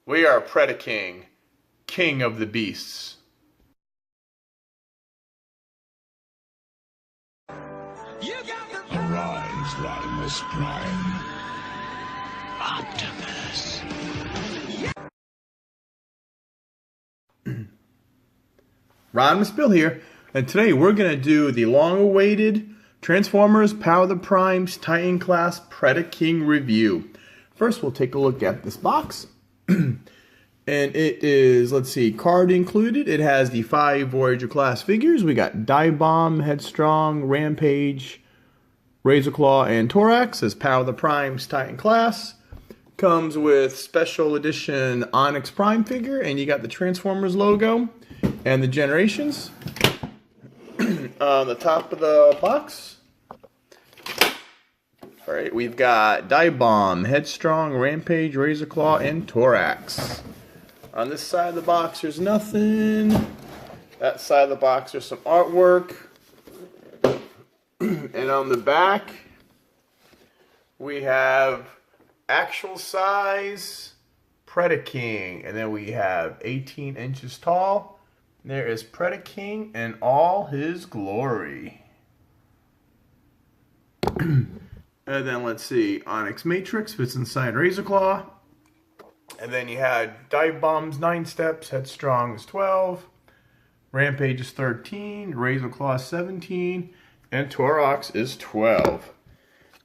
We are Predaking, king of the beasts. Arise, Rodimus Prime. Optimus. Rodimusbill here, and today we're going to do the long-awaited Transformers Power of the Primes Titan Class Predaking review. First, we'll take a look at this box. And it is, let's see, card included. It has the 5 Voyager class figures. We got Divebomb, Headstrong, Rampage, Razorclaw, and Torox as Power of the Primes Titan Class. Comes with special edition Onyx Prime figure, and you got the Transformers logo and the generations on the top of the box. Alright, we've got Divebomb, Headstrong, Rampage, Razorclaw, and Torox. On this side of the box, there's nothing. That side of the box, there's some artwork. And on the back, we have actual size Predaking. And then we have 18 inches tall. There is Predaking in all his glory. And then let's see, Onyx Matrix fits inside Razorclaw. And then you had Divebomb's 9 steps, Headstrong's 12, Rampage is 13, Razorclaw 17, and Torox is 12.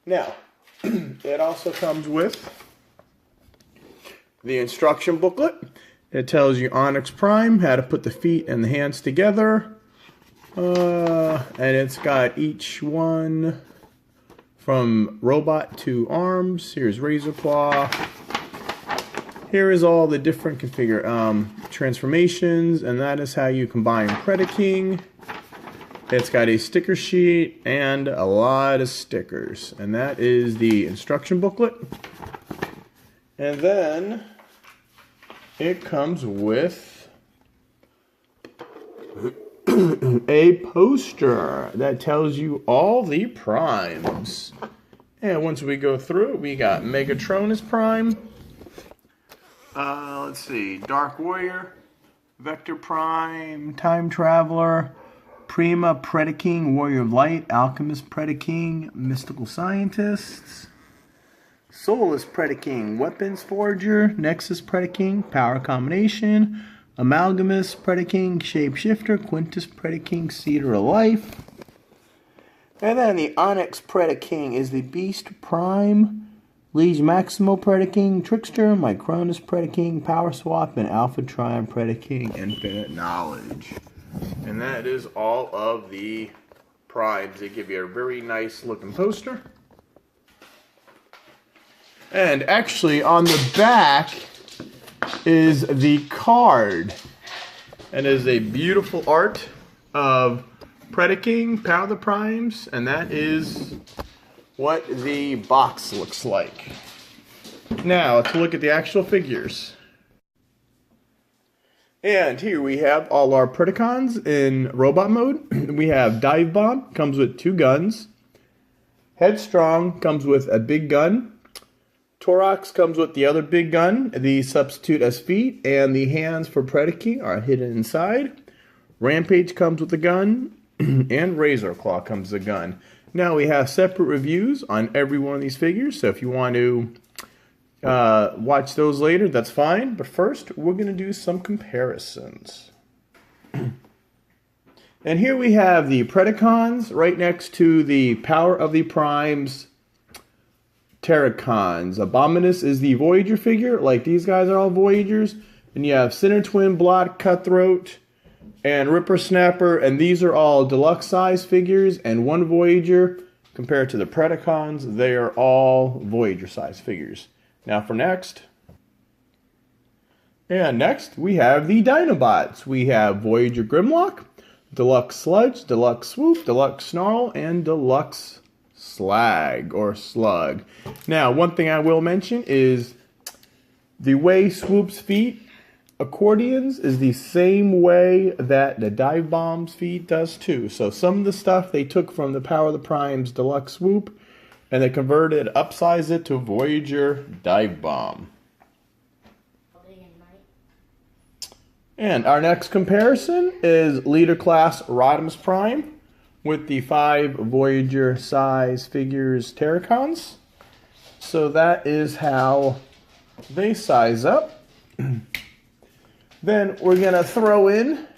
Now, it also comes with the instruction booklet. It tells you Onyx Prime, how to put the feet and the hands together. And it's got each one from robot to arms. Here's Razorclaw. Here is all the different transformations, and that is how you combine Predaking. It's got a sticker sheet and a lot of stickers, and that is the instruction booklet. And then it comes with a poster that tells you all the primes. And once we go through, we got Megatronus Prime. Let's see, Dark Warrior, Vector Prime, Time Traveler, Prima Predaking, Warrior of Light, Alchemist Predaking, Mystical Scientists, Soulless Predaking, Weapons Forger, Nexus Predaking, Power Combination, Amalgamous Predaking, Shapeshifter, Quintus Predaking, Cedar of Life. And then the Onyx Predaking is the Beast Prime, Liege Maximo Predaking, Trickster, Micronus Predaking, Power Swap, and Alpha Trion Predaking, Infinite Knowledge. And that is all of the primes. They give you a very nice looking poster. And actually on the back is the card. And it is a beautiful art of Predaking, Power of the Primes, and that is what the box looks like. Now, let's look at the actual figures. And here we have all our Predacons in robot mode. We have Divebomb, comes with 2 guns. Headstrong comes with a big gun. Torox comes with the other big gun, the substitute as feet, and the hands for Predaking are hidden inside. Rampage comes with a gun, and Razorclaw comes with a gun. Now we have separate reviews on every one of these figures, so if you want to watch those later, that's fine. But first, we're going to do some comparisons. And here we have the Predacons right next to the Power of the Primes Predacons. Abominus is the Voyager figure, like these guys are all Voyagers. And you have Sinner Twin, Blot, Cutthroat, and Ripper Snapper, and these are all deluxe size figures and 1 Voyager. Compared to the Predacons, they are all Voyager size figures. Now for next. And next we have the Dinobots. We have Voyager Grimlock, Deluxe Sludge, Deluxe Swoop, Deluxe Snarl, and Deluxe Slag or Slug. Now one thing I will mention is the way Swoop's feet accordions is the same way that the Divebomb's feet does too. So some of the stuff they took from the Power of the Primes Deluxe Swoop and they converted, upsized it to Voyager Divebomb. And our next comparison is Leader Class Rodimus Prime with the 5 Voyager size figures Predacons. So that is how they size up. Then we're going to throw in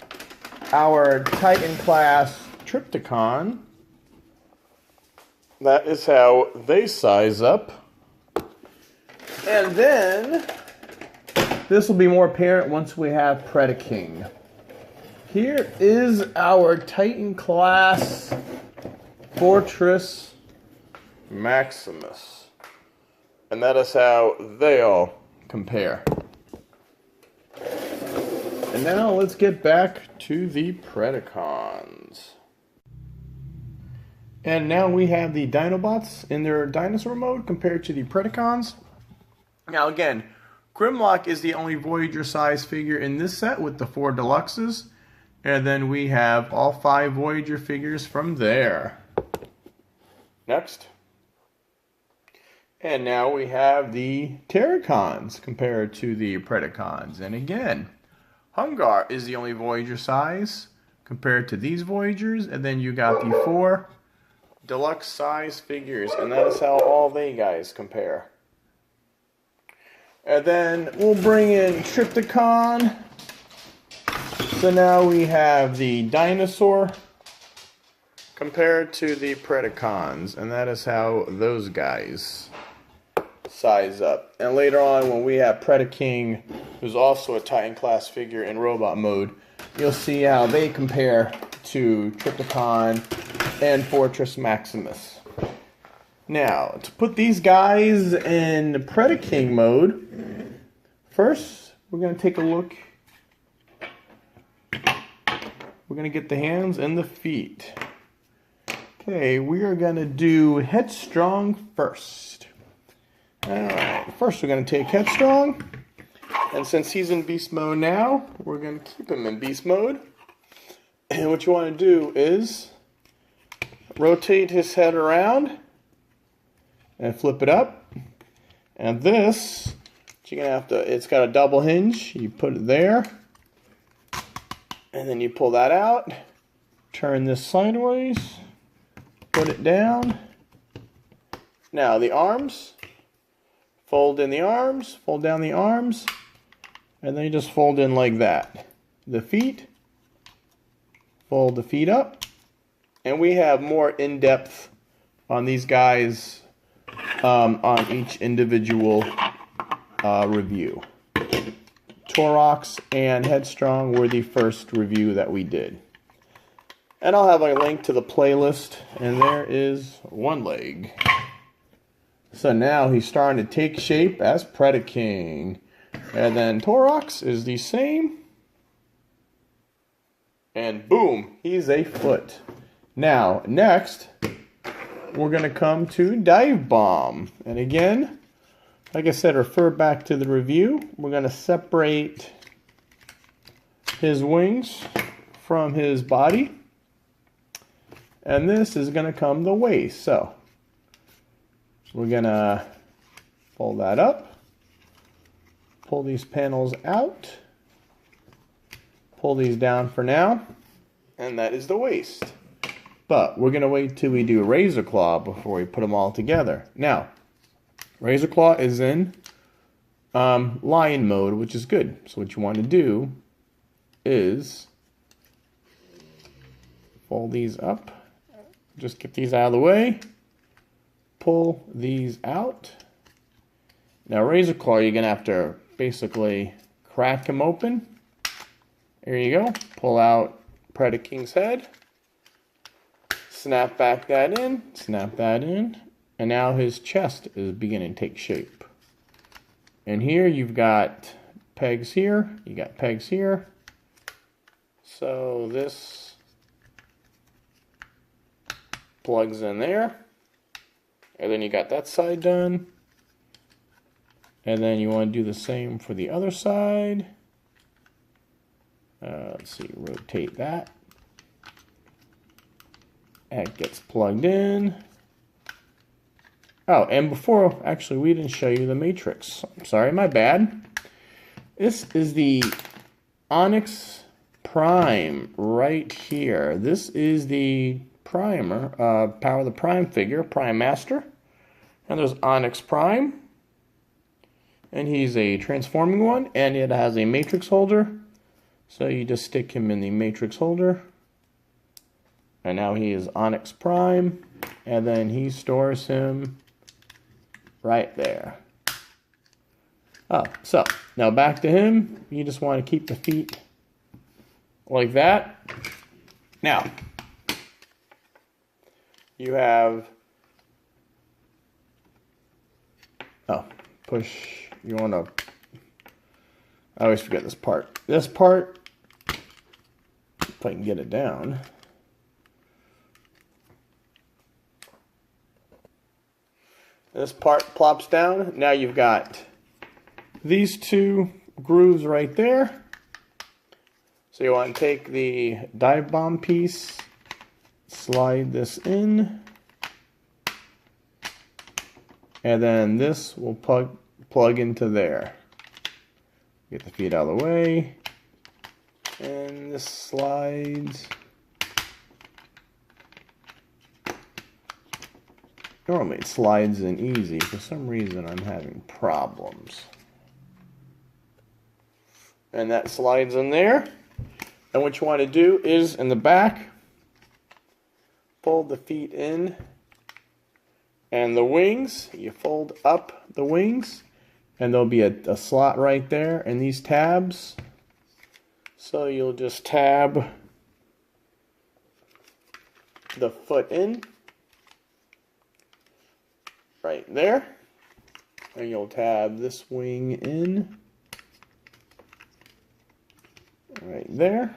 our Titan Class Predacon. That is how they size up. And then this will be more apparent once we have Predaking. Here is our Titan Class Fortress Maximus. And that is how they all compare. And now let's get back to the Predacons. And now we have the Dinobots in their dinosaur mode compared to the Predacons. Now again, Grimlock is the only Voyager size figure in this set with the 4 deluxes. And then we have all 5 Voyager figures from there. Next. And now we have the Predacons compared to the Predacons. And again, Hungar is the only Voyager size compared to these Voyagers. And then you got the 4 deluxe size figures. And that is how all they guys compare. And then we'll bring in Predacon. So now we have the dinosaur compared to the Predacons. And that is how those guys size up. And later on when we have Predaking, who's also a Titan class figure in robot mode, you'll see how they compare to Predacon and Fortress Maximus. Now, to put these guys in Predaking mode, first we're going to take a look. We're going to get the hands and the feet. Okay, we are going to do Headstrong first. Alright, first we're going to take Headstrong. And since he's in beast mode now, we're going to keep him in beast mode. And what you want to do is rotate his head around and flip it up. And this, you're going to have to, it's got a double hinge. You put it there. And then you pull that out. Turn this sideways. Put it down. Now the arms. Fold in the arms. Fold down the arms. And then you just fold in like that. The feet. Fold the feet up. And we have more in-depth on these guys on each individual review. Torox and Headstrong were the first review that we did. And I'll have a link to the playlist, and there is one leg. So now he's starting to take shape as Predaking. And then Torox is the same. And boom, he's a foot. Now, next, we're going to come to Divebomb. And again, like I said, refer back to the review. We're going to separate his wings from his body. And this is going to come the waist. So, we're going to fold that up. Pull these panels out. Pull these down for now. And that is the waist. But we're going to wait till we do Razorclaw before we put them all together. Now, Razorclaw is in lion mode, which is good. So what you want to do is fold these up. Just get these out of the way. Pull these out. Now Razorclaw, you're going to have to basically crack him open. There you go. Pull out Predaking's head. Snap back that in. Snap that in. And now his chest is beginning to take shape. And here you've got pegs here. You got pegs here. So this plugs in there. And then you got that side done. And then you want to do the same for the other side. Let's see, rotate that. That gets plugged in. Oh, and before, actually, we didn't show you the matrix. I'm sorry, my bad. This is the Onyx Prime right here. This is the primer, Power the Prime figure, Prime Master. And there's Onyx Prime. And he's a transforming one, and it has a matrix holder. So you just stick him in the matrix holder. And now he is Onyx Prime. And then he stores him right there. Oh, so now back to him. You just want to keep the feet like that. Now, you have, push, you want to, I always forget this part. This part, if I can get it down. This part plops down. Now you've got these two grooves right there. So you want to take the Divebomb piece, slide this in, and then this will plug into there. Get the feet out of the way, and this slides. Normally it slides in easy. For some reason I'm having problems. And that slides in there. And what you want to do is in the back, fold the feet in. And the wings, you fold up the wings. And there'll be a slot right there and these tabs. So you'll just tab the foot in. Right there, and you'll tab this wing in right there,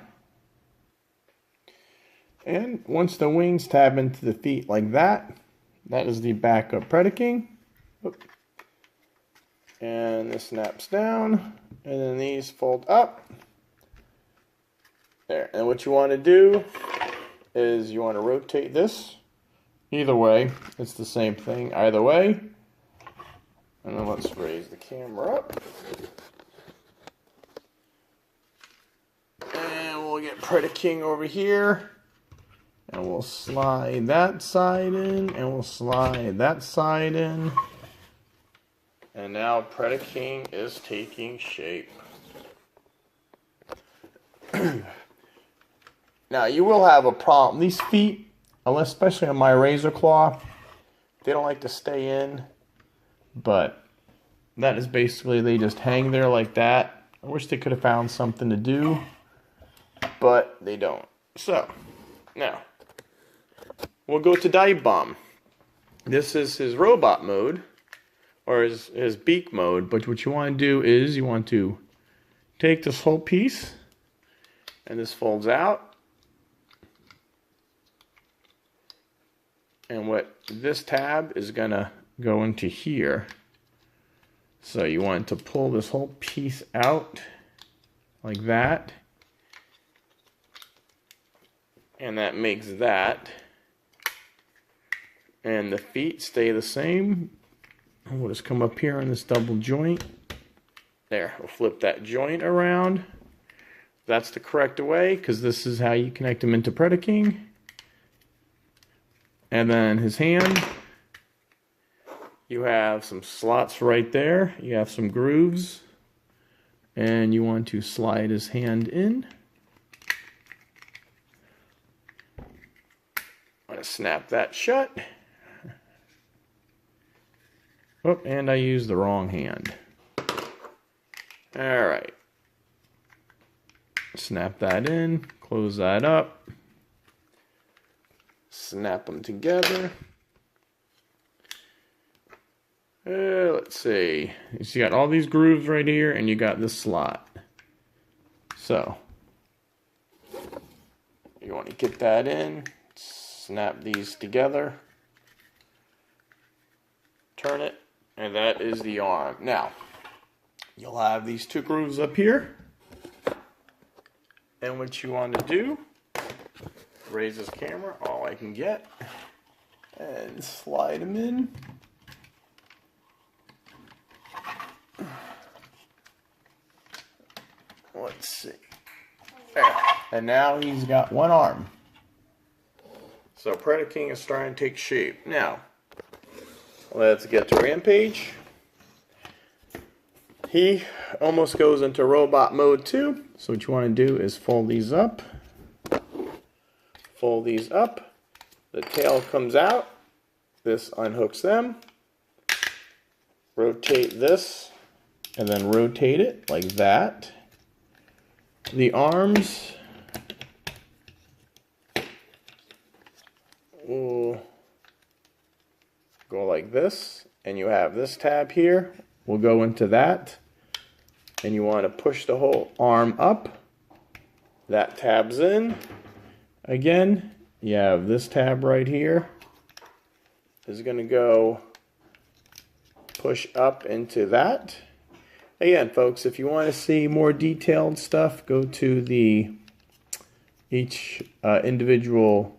and once the wings tab into the feet like that, that is the backup Predaking. And this snaps down, and then these fold up there. And what you want to do is you want to rotate this. Either way, it's the same thing either way. And then let's raise the camera up. And we'll get Predaking over here. And we'll slide that side in. And we'll slide that side in. And now Predaking is taking shape. Now you will have a problem. These feet, especially on my Razorclaw, they don't like to stay in, but that is basically, they just hang there like that. I wish they could have found something to do, but they don't. So, now, we'll go to Divebomb. This is his robot mode, or his beak mode, but what you want to do is you want to take this whole piece, and this folds out. And what this tab is going to go into here. So you want to pull this whole piece out like that. And that makes that. And the feet stay the same. And we'll just come up here on this double joint. There, we'll flip that joint around. That's the correct way, because this is how you connect them into Predaking. And then his hand, you have some slots right there. You have some grooves. And you want to slide his hand in. I'm going to snap that shut. Oh, and I used the wrong hand. Alright. Snap that in. Close that up. Snap them together. Let's see. You got all these grooves right here, and you got this slot. So, you want to get that in. Snap these together. Turn it, and that is the arm. Now, you'll have these two grooves up here. And what you want to do, raise this camera all I can get, and slide them in. Let's see. There. And now he's got one arm. So Predaking is starting to take shape. Now, let's get to Rampage. He almost goes into robot mode too. So what you want to do is fold these up. Fold these up. The tail comes out. This unhooks them. Rotate this. And then rotate it like that. The arms will go like this. And you have this tab here. We'll go into that, and you want to push the whole arm up. That tabs in. Again, you have this tab right here. Is going to go push up into that. Again, folks, if you want to see more detailed stuff, go to the each individual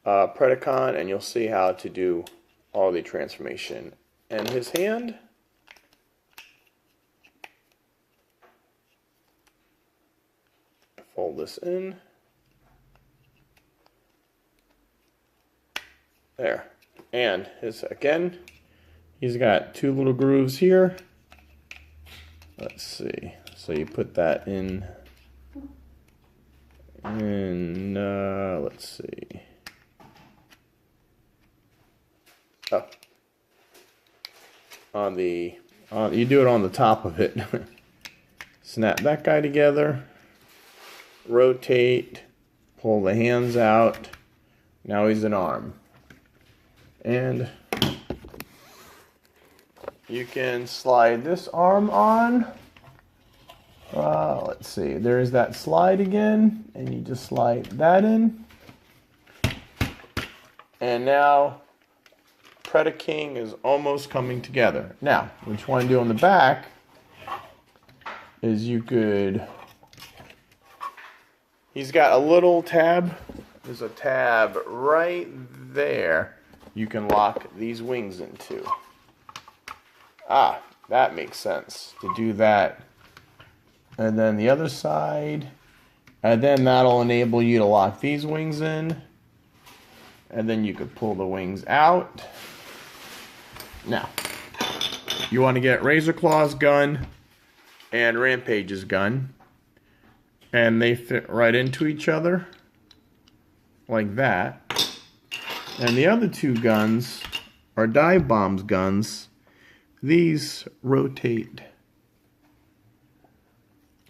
Predacon, and you'll see how to do all the transformation. And his hand, fold this in, there, and his, again, he's got two little grooves here. Let's see, so you put that in, and let's see, oh. You do it on the top of it. Snap that guy together, rotate, pull the hands out. Now he's an arm. And you can slide this arm on. Let's see, there's that slide again, and you just slide that in. And now Predaking is almost coming together. Now, what you want to do on the back is you could, he's got a little tab. There's a tab right there you can lock these wings into. Ah, that makes sense to do that. And then the other side, and then that'll enable you to lock these wings in. And then you could pull the wings out. Now, you want to get Razorclaw's gun and Rampage's gun, and they fit right into each other, like that. And the other two guns are Divebomb's guns. These rotate.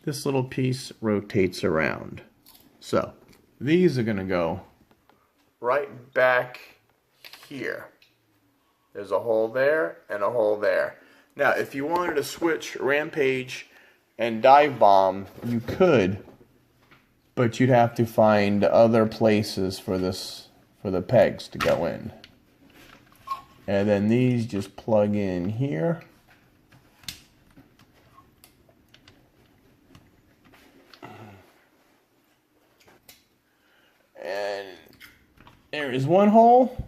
This little piece rotates around. So, these are going to go right back here. There's a hole there and a hole there. Now, if you wanted to switch Rampage and Divebomb, you could, but you'd have to find other places for this, for the pegs to go in. And then these just plug in here. And there is one hole.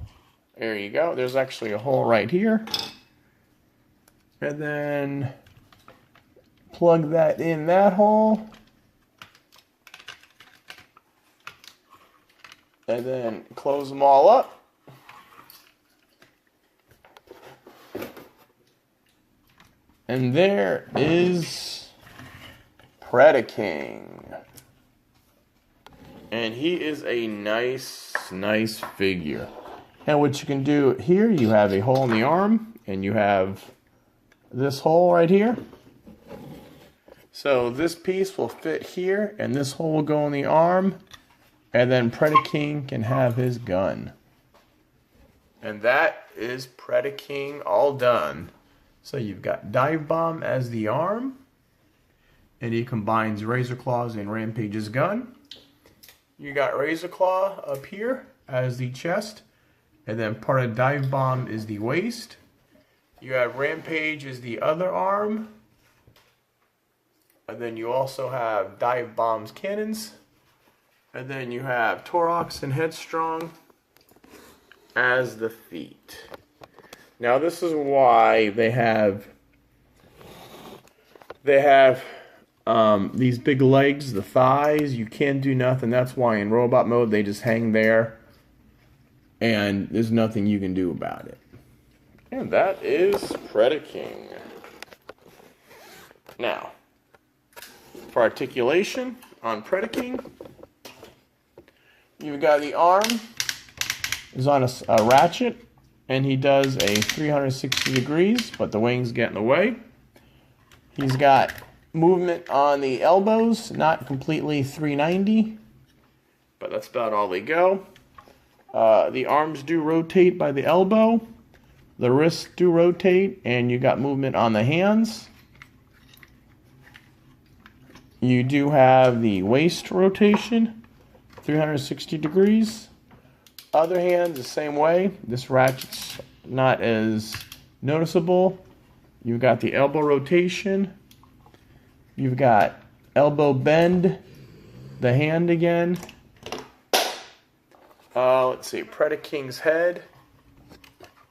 There you go. There's actually a hole right here. And then plug that in that hole. And then close them all up. And there is Predaking. And he is a nice figure. And what you can do here, you have a hole in the arm, and you have this hole right here. So this piece will fit here, and this hole will go in the arm, and then Predaking can have his gun. And that is Predaking all done. So you've got Divebomb as the arm, and he combines Razorclaw's and Rampage's gun. You got Razorclaw up here as the chest. And then part of Divebomb is the waist. You have Rampage as the other arm. And then you also have Divebomb's cannons. And then you have Torox and Headstrong as the feet. Now this is why they have these big legs, the thighs, you can't do nothing. That's why in robot mode they just hang there and there's nothing you can do about it. And that is Predaking. Now, for articulation on Predaking, you've got the arm is on a ratchet, and he does a 360 degrees, but the wings get in the way. He's got movement on the elbows, not completely 390, but that's about all they go. The arms do rotate by the elbow. The wrists do rotate, and you got movement on the hands. You do have the waist rotation, 360 degrees. Other hands, the same way. This ratchet's not as noticeable. You've got the elbow rotation. You've got elbow bend, the hand again. Let's see, Predaking's head.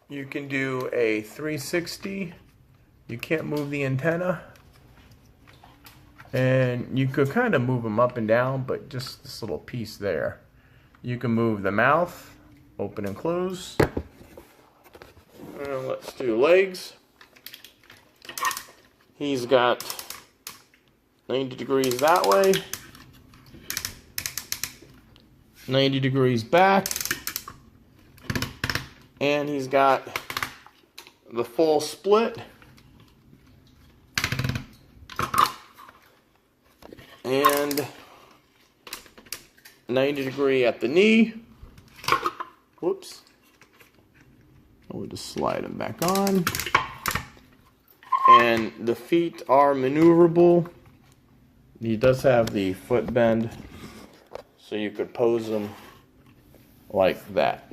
You can do a 360. You can't move the antenna. And you could kind of move them up and down, but just this little piece there. You can move the mouth, open and close. And let's do legs. He's got 90 degrees that way, 90 degrees back, and he's got the full split, and 90 degree at the knee. Whoops. We'll just slide him back on. And the feet are maneuverable. He does have the foot bend, so you could pose him like that.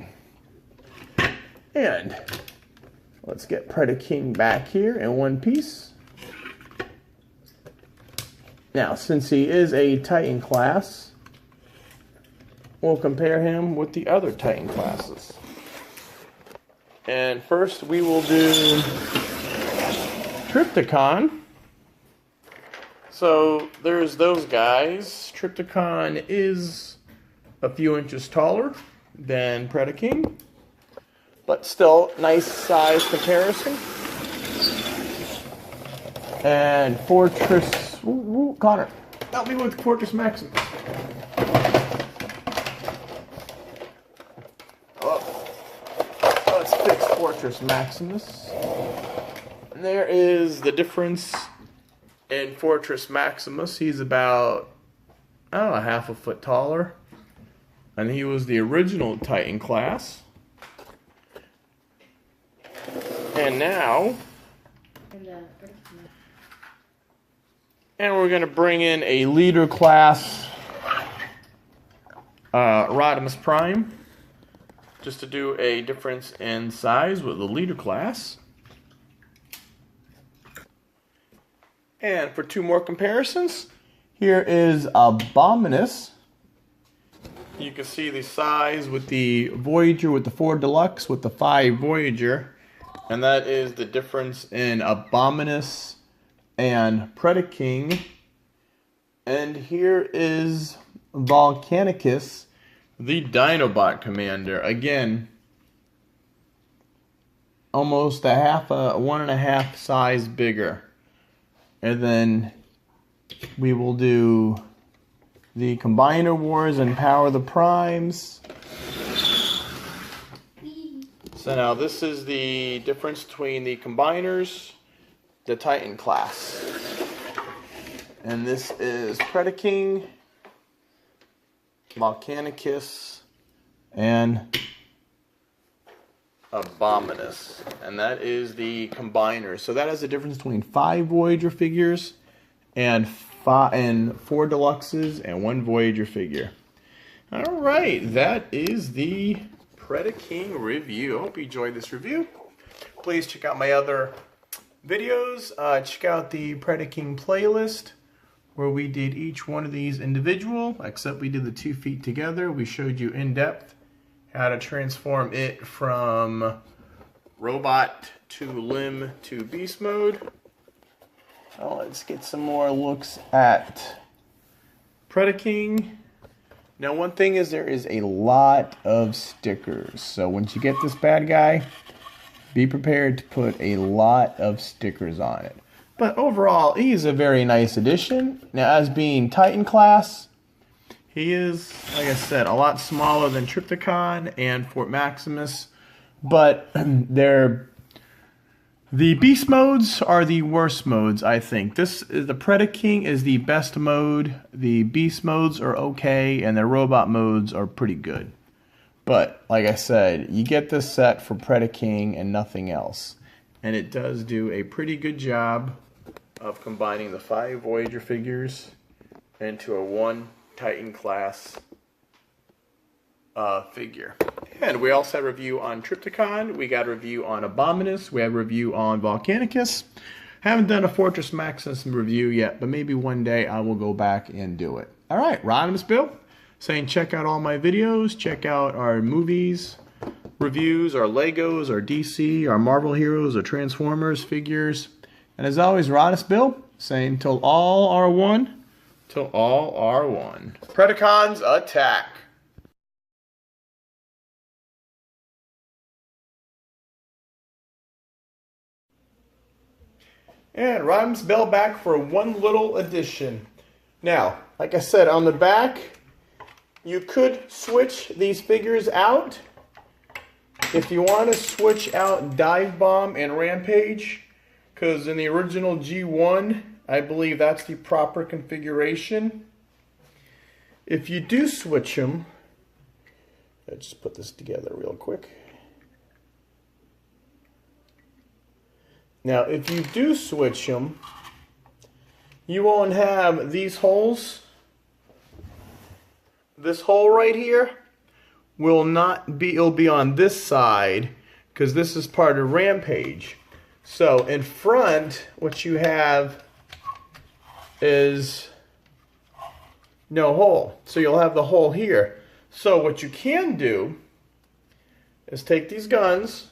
And let's get Predaking back here in one piece. Now, since he is a Titan class, we'll compare him with the other Titan classes. And first we will do Predacon. So there's those guys. Predacon is a few inches taller than Predaking, but still nice size comparison. And Fortress, Connor, help me with Fortress Maximus. Let's fix Fortress Maximus. And there is the difference in Fortress Maximus. He's about, I don't know, half a foot taller. And he was the original Titan class. And now, and we're going to bring in a leader class Rodimus Prime, just to do a difference in size with the leader class. And for two more comparisons, here is Abominus. You can see the size with the Voyager, with the 4 Deluxe, with the 5 Voyager. And that is the difference in Abominus and Predaking. And here is Volcanicus, the Dinobot Commander. Again, almost a 1.5 size bigger. And then we will do the Combiner Wars and Power the Primes. So now this is the difference between the Combiners, the Titan class. And this is Predaking, Volcanicus, and Abominus. And that is the Combiner. So that is the difference between 5 Voyager figures and 4 Deluxes and 1 Voyager figure. Alright, that is the Predaking review. I hope you enjoyed this review. Please check out my other videos. Check out the Predaking playlist, where we did each one of these individual, except we did the 2 feet together. We showed you in depth how to transform it from robot to limb to beast mode. Well, let's get some more looks at Predaking. Now, one thing is there is a lot of stickers. So once you get this bad guy, be prepared to put a lot of stickers on it. But overall, he's a very nice addition. Now, as being Titan class, he is, like I said, a lot smaller than Predacon and Fort Maximus. But the beast modes are the worst modes, I think. The Predaking is the best mode. The beast modes are okay, and the robot modes are pretty good. But, like I said, you get this set for Predaking and nothing else. And it does do a pretty good job of combining the 5 Voyager figures into a 1 Titan class figure. And we also had a review on Predacon. We got a review on Abominus. We have a review on Volcanicus. Haven't done a Fortress Maximus review yet, but maybe one day I will go back and do it. Alright, Rodimusbill saying check out all my videos, check out our movies, reviews, our Legos, our DC, our Marvel heroes, our Transformers figures. And as always, Rodimusbill saying till all are one, till all are one. Predacons attack! And Rodimusbill back for one little addition. Now, like I said, on the back, you could switch these figures out. If you want to switch out Divebomb and Rampage, because in the original G1, I believe that's the proper configuration. If you do switch them, let's just put this together real quick. Now, if you do switch them, you won't have these holes. This hole right here will not be, it'll be on this side because this is part of Rampage. So in front, what you have is no hole. So you'll have the hole here. So what you can do is take these guns,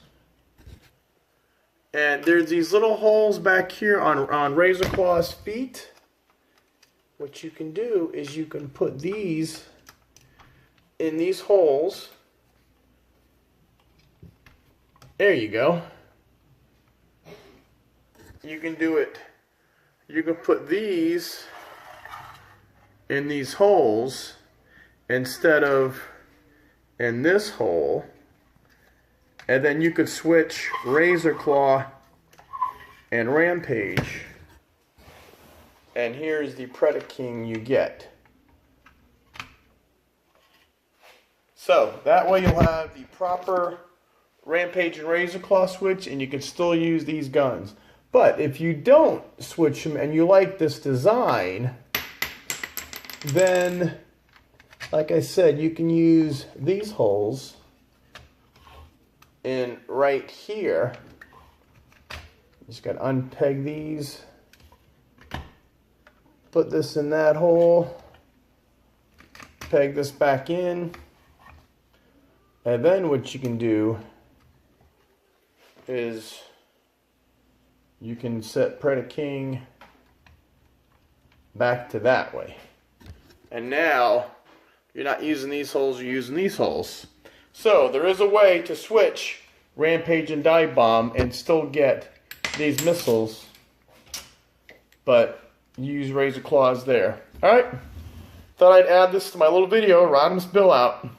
and there's these little holes back here on Razorclaw's feet. What you can do is you can put these in these holes. There you go. You can do it. You can put these in these holes instead of in this hole. And then you could switch Razorclaw and Rampage. And here's the Predaking you get. So that way you'll have the proper Rampage and Razorclaw switch, and you can still use these guns. But if you don't switch them and you like this design, then, like I said, you can use these holes in right here. Just got to unpeg these, put this in that hole, peg this back in, and then what you can do is you can set Predaking back to that way. And now you're not using these holes, you're using these holes. So there is a way to switch Rampage and Divebomb and still get these missiles, but use Razorclaws there. Alright, thought I'd add this to my little video. Rodimusbill out.